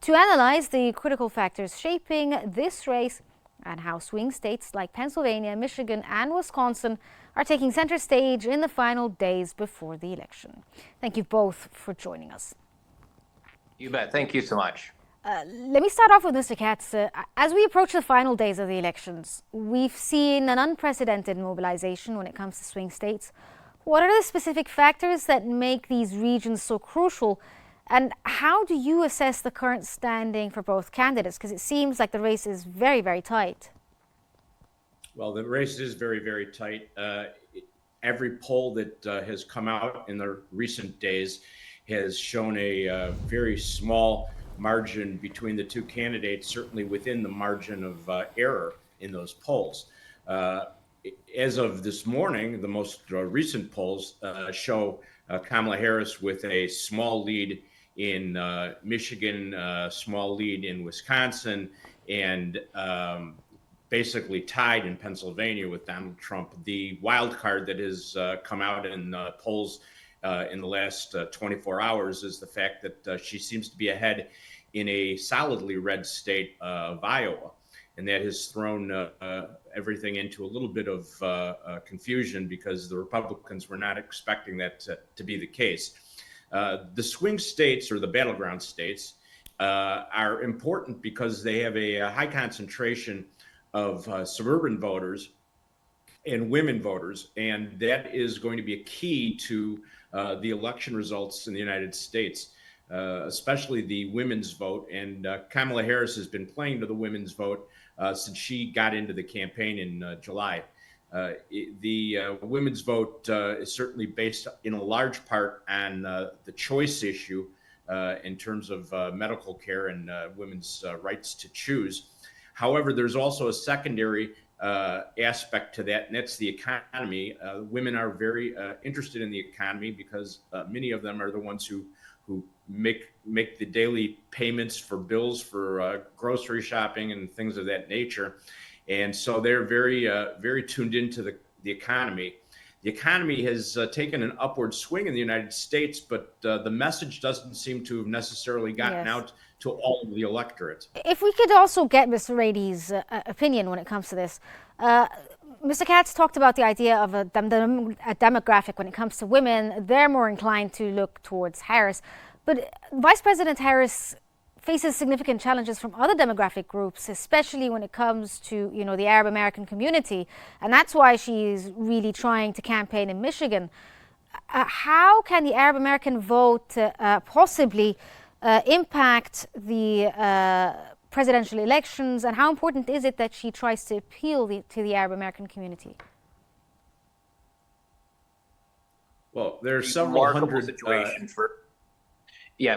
to analyze the critical factors shaping this race and how swing states like Pennsylvania, Michigan, and Wisconsin are taking center stage in the final days before the election. Thank you both for joining us. You bet. Thank you so much. Let me start off with Mr. Katz. As we approach the final days of the elections, we've seen an unprecedented mobilization when it comes to swing states. What are the specific factors that make these regions so crucial? And how do you assess the current standing for both candidates? Because it seems like the race is very, very tight. Well, the race is very, very tight. Every poll that has come out in the recent days has shown a very small margin between the two candidates, certainly within the margin of error in those polls. As of this morning, the most recent polls show Kamala Harris with a small lead in Michigan, small lead in Wisconsin, and basically tied in Pennsylvania with Donald Trump. The wild card that has come out in polls in the last 24 hours is the fact that she seems to be ahead in a solidly red state of Iowa. And that has thrown everything into a little bit of confusion because the Republicans were not expecting that to be the case. The swing states, or the battleground states, are important because they have a high concentration of suburban voters and women voters, and that is going to be a key to the election results in the United States, especially the women's vote. And Kamala Harris has been playing to the women's vote since she got into the campaign in July. The women's vote is certainly based in a large part on the choice issue in terms of medical care and women's rights to choose. However, there's also a secondary aspect to that, and that's the economy. Women are very interested in the economy because many of them are the ones who make the daily payments for bills for grocery shopping and things of that nature. And so they're very tuned into the economy. The economy has taken an upward swing in the United States, but the message doesn't seem to have necessarily gotten out to all of the electorate. If we could also get Mr. Rady's opinion when it comes to this. Mr. Katz talked about the idea of a demographic when it comes to women. They're more inclined to look towards Harris. But Vice President Harris faces significant challenges from other demographic groups, especially when it comes to, the Arab American community. And that's why she's really trying to campaign in Michigan. How can the Arab American vote possibly impact the presidential elections, and how important is it that she tries to appeal to the Arab American community? Well, there's several hundred situations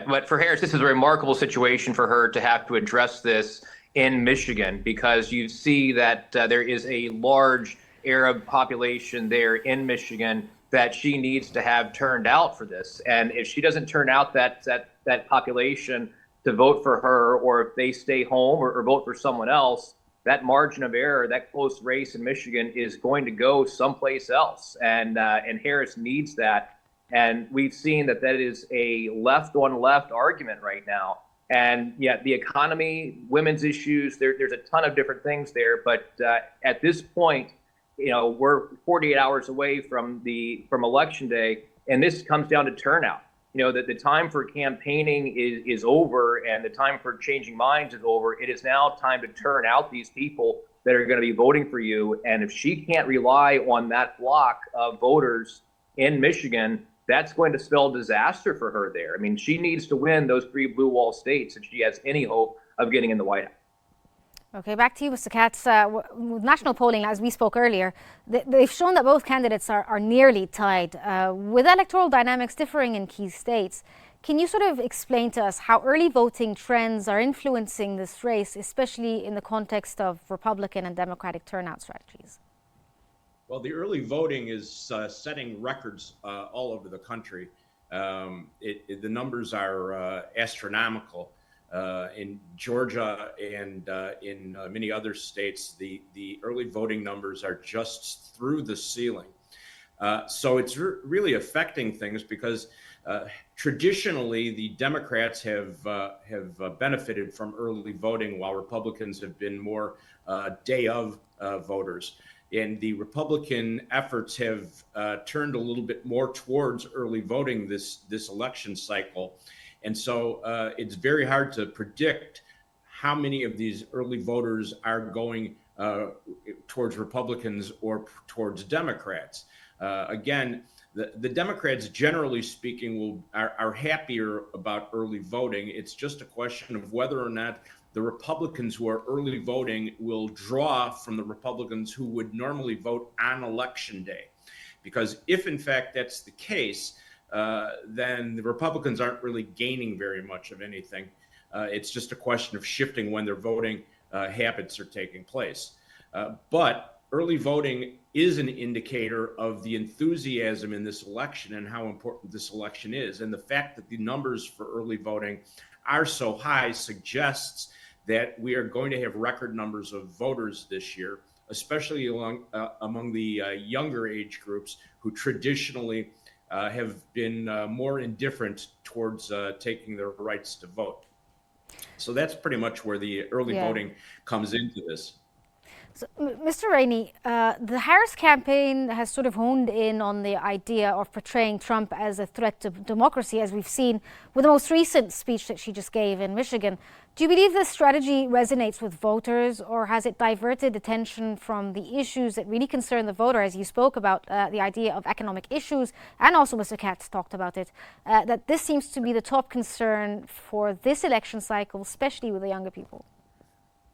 but for Harris, this is a remarkable situation for her to have to address this in Michigan, because you see that there is a large Arab population there in Michigan that she needs to have turned out for this. And if she doesn't turn out that population to vote for her, or if they stay home or vote for someone else, that margin of error, that close race in Michigan is going to go someplace else. And Harris needs that. And we've seen that is a left on left argument right now. And yet the economy, women's issues, there's a ton of different things there. But at this point, we're 48 hours away from election day, and this comes down to turnout. That the time for campaigning is over, and the time for changing minds is over. It is now time to turn out these people that are going to be voting for you. And if she can't rely on that block of voters in Michigan, that's going to spell disaster for her there. I mean, she needs to win those 3 blue wall states if she has any hope of getting in the White House. Okay, back to you, Mr. Katz. With national polling, as we spoke earlier, they've shown that both candidates are nearly tied, with electoral dynamics differing in key states. Can you sort of explain to us how early voting trends are influencing this race, especially in the context of Republican and Democratic turnout strategies? Well, the early voting is setting records all over the country. The numbers are astronomical. In Georgia and in many other states, the early voting numbers are just through the ceiling. So it's really affecting things because Traditionally, the Democrats have benefited from early voting, while Republicans have been more day of voters. And the Republican efforts have turned a little bit more towards early voting this election cycle. And so it's very hard to predict how many of these early voters are going towards Republicans or towards Democrats. Again, the Democrats, generally speaking, are happier about early voting. It's just a question of whether or not the Republicans who are early voting will draw from the Republicans who would normally vote on election day. Because if in fact that's the case, then the Republicans aren't really gaining very much of anything. It's just a question of shifting when their voting habits are taking place. But early voting is an indicator of the enthusiasm in this election and how important this election is. And the fact that the numbers for early voting are so high suggests that we are going to have record numbers of voters this year, especially among the younger age groups who traditionally have been more indifferent towards taking their rights to vote. So that's pretty much where the early voting comes into this. So, Mr. Rainey, the Harris campaign has sort of honed in on the idea of portraying Trump as a threat to democracy, as we've seen with the most recent speech that she just gave in Michigan. Do you believe this strategy resonates with voters, or has it diverted attention from the issues that really concern the voter, as you spoke about the idea of economic issues, and also Mr. Katz talked about it, that this seems to be the top concern for this election cycle, especially with the younger people?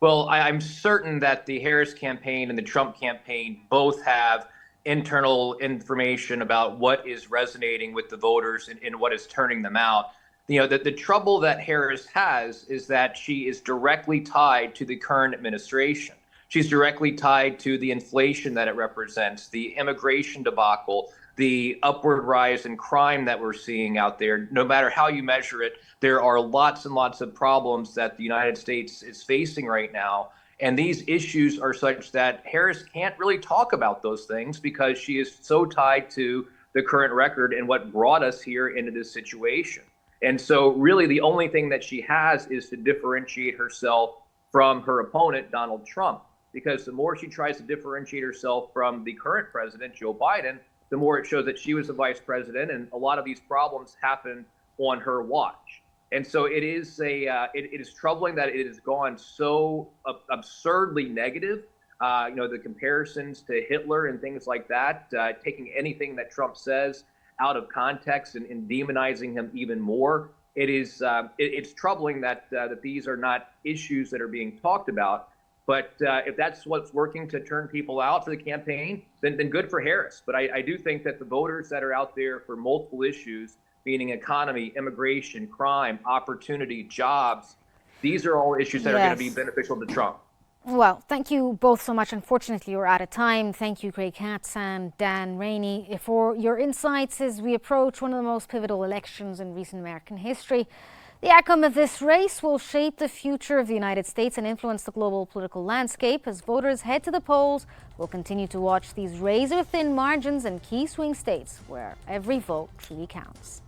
Well, I'm certain that the Harris campaign and the Trump campaign both have internal information about what is resonating with the voters and what is turning them out. You know, the trouble that Harris has is that she is directly tied to the current administration. She's directly tied to the inflation that it represents, the immigration debacle, the upward rise in crime that we're seeing out there. No matter how you measure it, there are lots and lots of problems that the United States is facing right now. And these issues are such that Harris can't really talk about those things because she is so tied to the current record and what brought us here into this situation. And so really the only thing that she has is to differentiate herself from her opponent, Donald Trump, because the more she tries to differentiate herself from the current president, Joe Biden, the more it shows that she was the vice president, and a lot of these problems happened on her watch. And so it is it is troubling that it has gone so absurdly negative. You know, the comparisons to Hitler and things like that, taking anything that Trump says out of context and demonizing him even more. It's troubling that that these are not issues that are being talked about. But if that's what's working to turn people out for the campaign, then good for Harris. But I do think that the voters that are out there for multiple issues, meaning economy, immigration, crime, opportunity, jobs, these are all issues that are going to be beneficial to Trump. Well, thank you both so much. Unfortunately, we're out of time. Thank you, Craig Katz and Dan Rainey, for your insights as we approach one of the most pivotal elections in recent American history. The outcome of this race will shape the future of the United States and influence the global political landscape. As voters head to the polls, we'll continue to watch these razor-thin margins in key swing states where every vote truly counts.